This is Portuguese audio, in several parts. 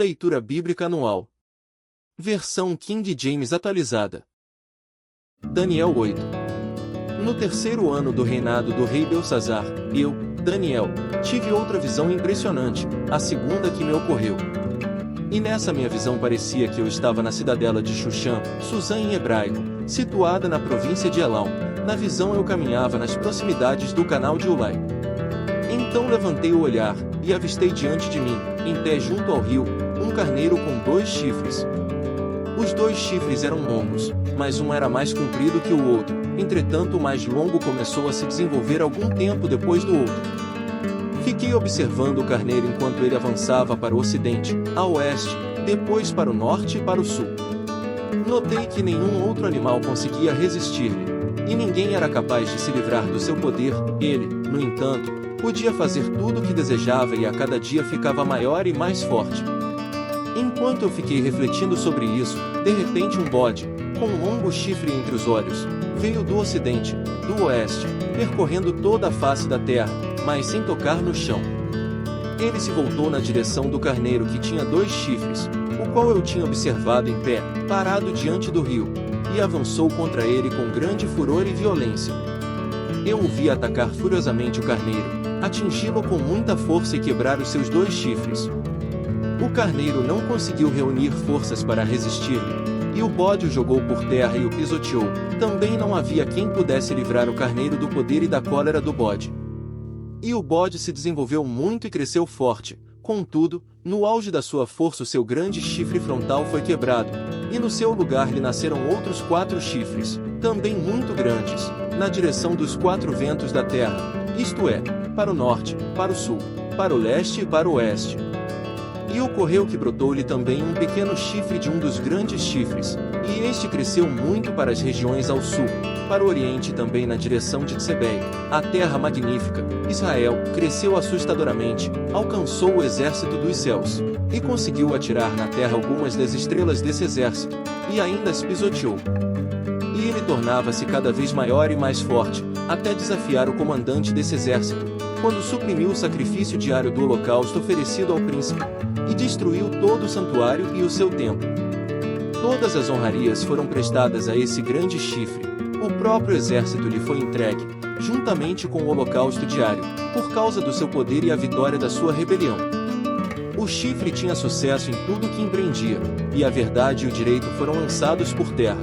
Leitura Bíblica Anual. Versão King James atualizada. Daniel 8. No terceiro ano do reinado do rei Belsazar, eu, Daniel, tive outra visão impressionante, a segunda que me ocorreu. E nessa minha visão parecia que eu estava na cidadela de Xuxã, Suzã em hebraico, situada na província de Elam. Na visão eu caminhava nas proximidades do canal de Ulai. Então levantei o olhar, e avistei diante de mim, em pé junto ao rio, um carneiro com 2 chifres. Os 2 chifres eram longos, mas um era mais comprido que o outro, entretanto o mais longo começou a se desenvolver algum tempo depois do outro. Fiquei observando o carneiro enquanto ele avançava para o ocidente, a oeste, depois para o norte e para o sul. Notei que nenhum outro animal conseguia resistir-lhe, e ninguém era capaz de se livrar do seu poder. Ele, no entanto, podia fazer tudo o que desejava e a cada dia ficava maior e mais forte. Enquanto eu fiquei refletindo sobre isso, de repente um bode, com um longo chifre entre os olhos, veio do ocidente, do oeste, percorrendo toda a face da terra, mas sem tocar no chão. Ele se voltou na direção do carneiro que tinha 2 chifres, o qual eu tinha observado em pé, parado diante do rio, e avançou contra ele com grande furor e violência. Eu o vi atacar furiosamente o carneiro, atingi-lo com muita força e quebrar os seus 2 chifres. O carneiro não conseguiu reunir forças para resistir-lhe, e o bode o jogou por terra e o pisoteou. Também não havia quem pudesse livrar o carneiro do poder e da cólera do bode. E o bode se desenvolveu muito e cresceu forte. Contudo, no auge da sua força o seu grande chifre frontal foi quebrado, e no seu lugar lhe nasceram outros 4 chifres, também muito grandes, na direção dos 4 ventos da terra, isto é, para o norte, para o sul, para o leste e para o oeste. E ocorreu que brotou-lhe também um pequeno chifre de um dos grandes chifres, e este cresceu muito para as regiões ao sul, para o oriente e também na direção de Tsebei, a terra magnífica. Israel cresceu assustadoramente, alcançou o exército dos céus, e conseguiu atirar na terra algumas das estrelas desse exército, e ainda as pisoteou. E ele tornava-se cada vez maior e mais forte, até desafiar o comandante desse exército, quando suprimiu o sacrifício diário do holocausto oferecido ao príncipe, e destruiu todo o santuário e o seu templo. Todas as honrarias foram prestadas a esse grande chifre, o próprio exército lhe foi entregue, juntamente com o holocausto diário, por causa do seu poder e a vitória da sua rebelião. O chifre tinha sucesso em tudo o que empreendia, e a verdade e o direito foram lançados por terra.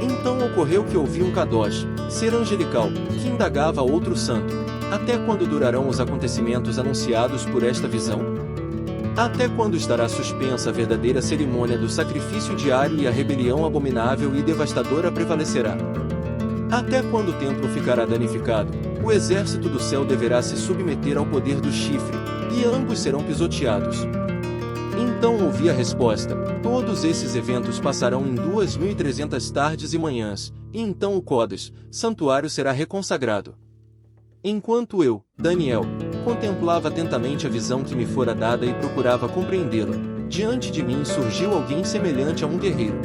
Então ocorreu que ouvi um Kadosh, ser angelical, que indagava a outro santo: até quando durarão os acontecimentos anunciados por esta visão? Até quando estará suspensa a verdadeira cerimônia do sacrifício diário e a rebelião abominável e devastadora prevalecerá? Até quando o templo ficará danificado? O exército do céu deverá se submeter ao poder do chifre, e ambos serão pisoteados. Então ouvi a resposta: todos esses eventos passarão em 2.300 tardes e manhãs, e então o Kodesh, santuário, será reconsagrado. Enquanto eu, Daniel, contemplava atentamente a visão que me fora dada e procurava compreendê-la, diante de mim surgiu alguém semelhante a um guerreiro.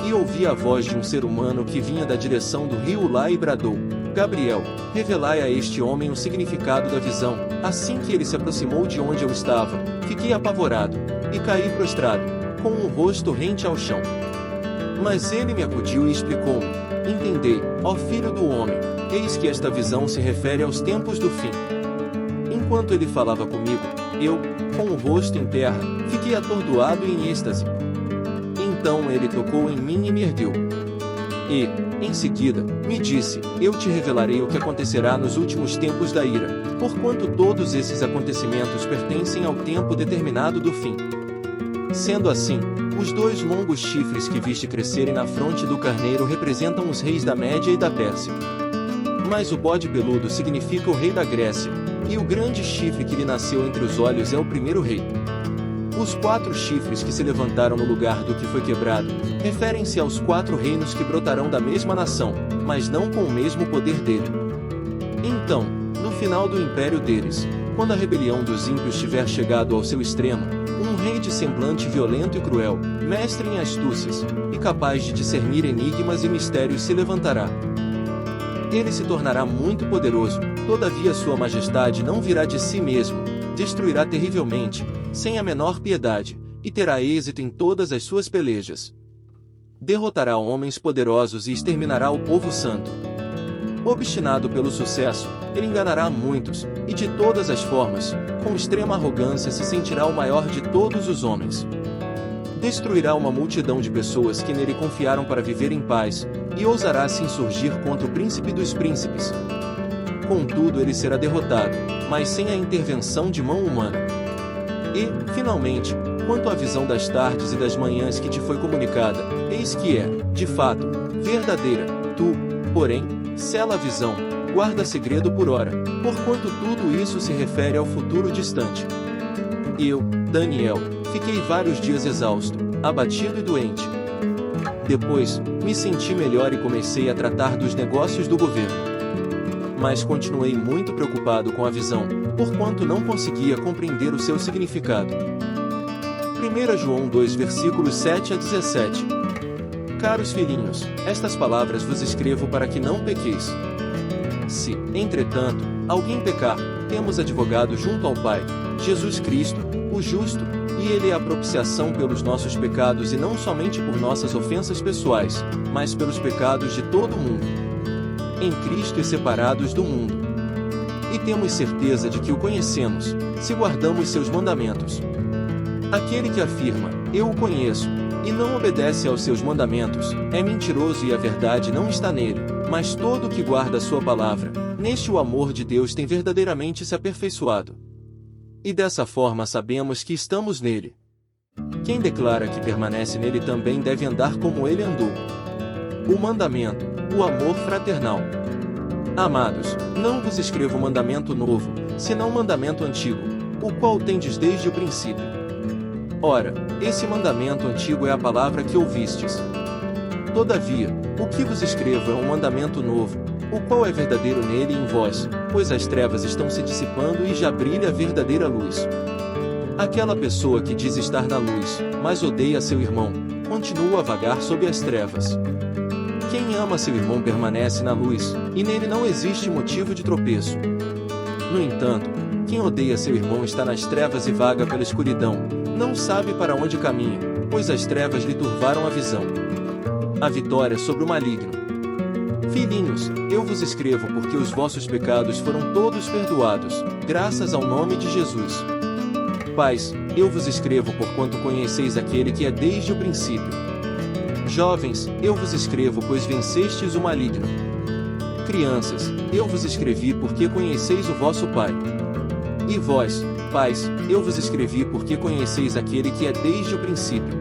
E ouvi a voz de um ser humano que vinha da direção do rio Ulai e bradou: Gabriel, revelai a este homem o significado da visão. Assim que ele se aproximou de onde eu estava, fiquei apavorado, e caí prostrado, com o rosto rente ao chão. Mas ele me acudiu e explicou-me: entendei, ó filho do homem, eis que esta visão se refere aos tempos do fim. Enquanto ele falava comigo, eu, com o rosto em terra, fiquei atordoado e em êxtase. Então ele tocou em mim e me ergueu. E, em seguida, me disse: eu te revelarei o que acontecerá nos últimos tempos da ira, porquanto todos esses acontecimentos pertencem ao tempo determinado do fim. Sendo assim, os 2 longos chifres que viste crescerem na fronte do carneiro representam os reis da Média e da Pérsia. Mas o bode peludo significa o rei da Grécia, e o grande chifre que lhe nasceu entre os olhos é o primeiro rei. Os 4 chifres que se levantaram no lugar do que foi quebrado, referem-se aos 4 reinos que brotarão da mesma nação, mas não com o mesmo poder dele. Então, no final do império deles, quando a rebelião dos ímpios tiver chegado ao seu extremo, um rei de semblante violento e cruel, mestre em astúcias, e capaz de discernir enigmas e mistérios se levantará. Ele se tornará muito poderoso, todavia sua majestade não virá de si mesmo, destruirá terrivelmente, sem a menor piedade, e terá êxito em todas as suas pelejas. Derrotará homens poderosos e exterminará o povo santo. Obstinado pelo sucesso, ele enganará muitos, e de todas as formas, com extrema arrogância se sentirá o maior de todos os homens. Destruirá uma multidão de pessoas que nele confiaram para viver em paz, e ousará se insurgir contra o príncipe dos príncipes. Contudo, ele será derrotado, mas sem a intervenção de mão humana. E, finalmente, quanto à visão das tardes e das manhãs que te foi comunicada, eis que é, de fato, verdadeira. Tu, porém, sela a visão, guarda segredo por hora, porquanto tudo isso se refere ao futuro distante. Eu, Daniel, fiquei vários dias exausto, abatido e doente. Depois, me senti melhor e comecei a tratar dos negócios do governo. Mas continuei muito preocupado com a visão, porquanto não conseguia compreender o seu significado. 1 João 2 versículos 7 a 17. Caros filhinhos, estas palavras vos escrevo para que não pequeis. Se, entretanto, alguém pecar, temos advogado junto ao Pai, Jesus Cristo, o justo, e ele é a propiciação pelos nossos pecados e não somente por nossas ofensas pessoais, mas pelos pecados de todo o mundo. Em Cristo e separados do mundo. E temos certeza de que o conhecemos, se guardamos seus mandamentos. Aquele que afirma, eu o conheço, e não obedece aos seus mandamentos, é mentiroso e a verdade não está nele, mas todo o que guarda a sua palavra, neste o amor de Deus tem verdadeiramente se aperfeiçoado. E dessa forma sabemos que estamos nele. Quem declara que permanece nele também deve andar como ele andou. O mandamento, o amor fraternal. Amados, não vos escrevo mandamento novo, senão mandamento antigo, o qual tendes desde o princípio. Ora, esse mandamento antigo é a palavra que ouvistes. Todavia, o que vos escrevo é um mandamento novo, o qual é verdadeiro nele e em vós, pois as trevas estão se dissipando e já brilha a verdadeira luz. Aquela pessoa que diz estar na luz, mas odeia seu irmão, continua a vagar sob as trevas. Quem ama seu irmão permanece na luz, e nele não existe motivo de tropeço. No entanto, quem odeia seu irmão está nas trevas e vaga pela escuridão, não sabe para onde caminha, pois as trevas lhe turvaram a visão. A vitória sobre o maligno. Filhinhos, eu vos escrevo porque os vossos pecados foram todos perdoados, graças ao nome de Jesus. Pais, eu vos escrevo porquanto conheceis aquele que é desde o princípio. Jovens, eu vos escrevo pois vencestes o maligno. Crianças, eu vos escrevi porque conheceis o vosso Pai. E vós, pais, eu vos escrevi porque conheceis aquele que é desde o princípio.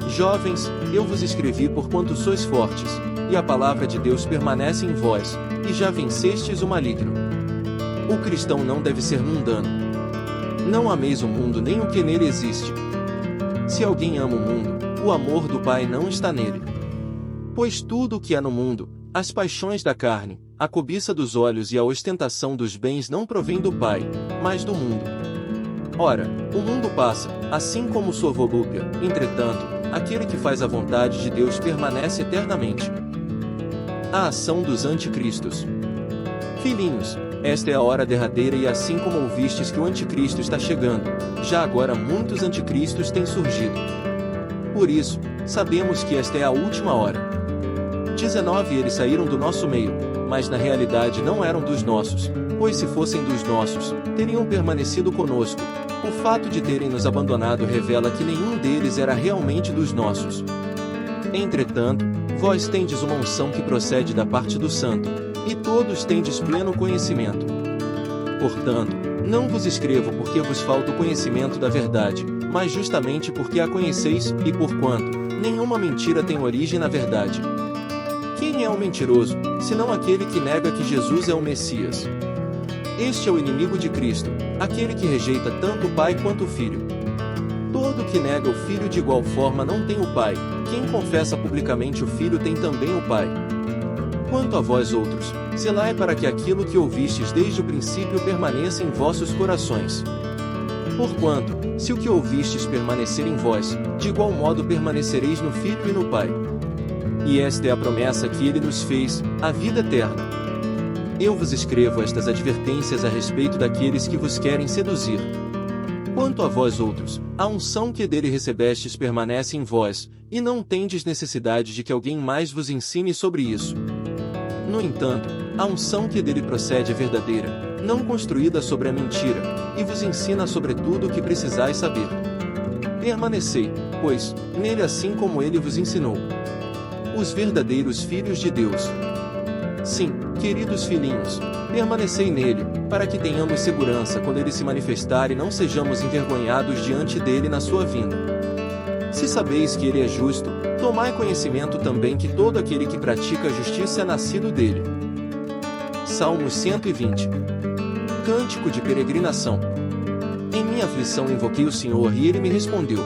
Jovens, eu vos escrevi porquanto sois fortes, e a palavra de Deus permanece em vós, e já vencestes o maligno. O cristão não deve ser mundano. Não ameis o mundo nem o que nele existe. Se alguém ama o mundo, o amor do Pai não está nele. Pois tudo o que há no mundo, as paixões da carne, a cobiça dos olhos e a ostentação dos bens não provém do Pai, mas do mundo. Ora, o mundo passa, assim como sua volúpia, entretanto, aquele que faz a vontade de Deus permanece eternamente. A ação dos anticristos. Filhinhos, esta é a hora derradeira e assim como ouvistes que o anticristo está chegando, já agora muitos anticristos têm surgido. Por isso, sabemos que esta é a última hora. 19 Eles saíram do nosso meio, mas na realidade não eram dos nossos, pois se fossem dos nossos, teriam permanecido conosco. O fato de terem nos abandonado revela que nenhum deles era realmente dos nossos. Entretanto, vós tendes uma unção que procede da parte do Santo, e todos tendes pleno conhecimento. Portanto, não vos escrevo porque vos falta o conhecimento da verdade, mas justamente porque a conheceis, e porquanto nenhuma mentira tem origem na verdade. Quem é o mentiroso, senão aquele que nega que Jesus é o Messias? Este é o inimigo de Cristo, aquele que rejeita tanto o Pai quanto o Filho. Todo que nega o Filho de igual forma não tem o Pai, quem confessa publicamente o Filho tem também o Pai. Quanto a vós outros, zelai para que aquilo que ouvistes desde o princípio permaneça em vossos corações. Porquanto, se o que ouvistes permanecer em vós, de igual modo permanecereis no Filho e no Pai. E esta é a promessa que ele nos fez, a vida eterna. eu vos escrevo estas advertências a respeito daqueles que vos querem seduzir. Quanto a vós outros, a unção que dele recebestes permanece em vós, e não tendes necessidade de que alguém mais vos ensine sobre isso. No entanto, a unção que dele procede é verdadeira, não construída sobre a mentira, e vos ensina sobre tudo o que precisais saber. Permanecei, pois, nele assim como ele vos ensinou. Os verdadeiros filhos de Deus. Sim, queridos filhinhos, permanecei nele, para que tenhamos segurança quando ele se manifestar e não sejamos envergonhados diante dele na sua vinda. Se sabeis que ele é justo, tomai conhecimento também que todo aquele que pratica a justiça é nascido dele. Salmos 120. Cântico de peregrinação. Em minha aflição invoquei o Senhor e ele me respondeu.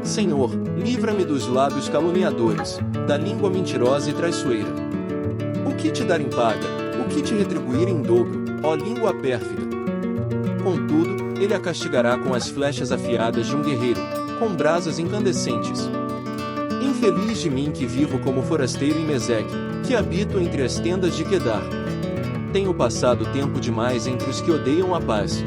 Senhor, livra-me dos lábios caluniadores, da língua mentirosa e traiçoeira. O que te dar em paga, o que te retribuir em dobro, ó língua pérfida? Contudo, ele a castigará com as flechas afiadas de um guerreiro, com brasas incandescentes. Infeliz de mim que vivo como forasteiro em Meseque, que habito entre as tendas de Quedar. Tenho passado tempo demais entre os que odeiam a paz.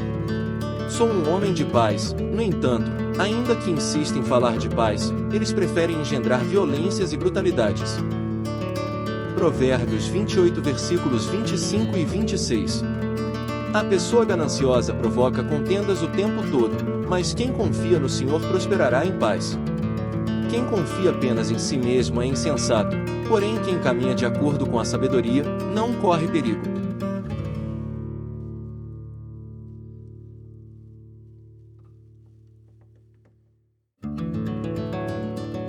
Sou um homem de paz, no entanto, ainda que insistem em falar de paz, eles preferem engendrar violências e brutalidades. Provérbios 28 versículos 25 e 26. A pessoa gananciosa provoca contendas o tempo todo, mas quem confia no Senhor prosperará em paz. Quem confia apenas em si mesmo é insensato, porém quem caminha de acordo com a sabedoria, não corre perigo.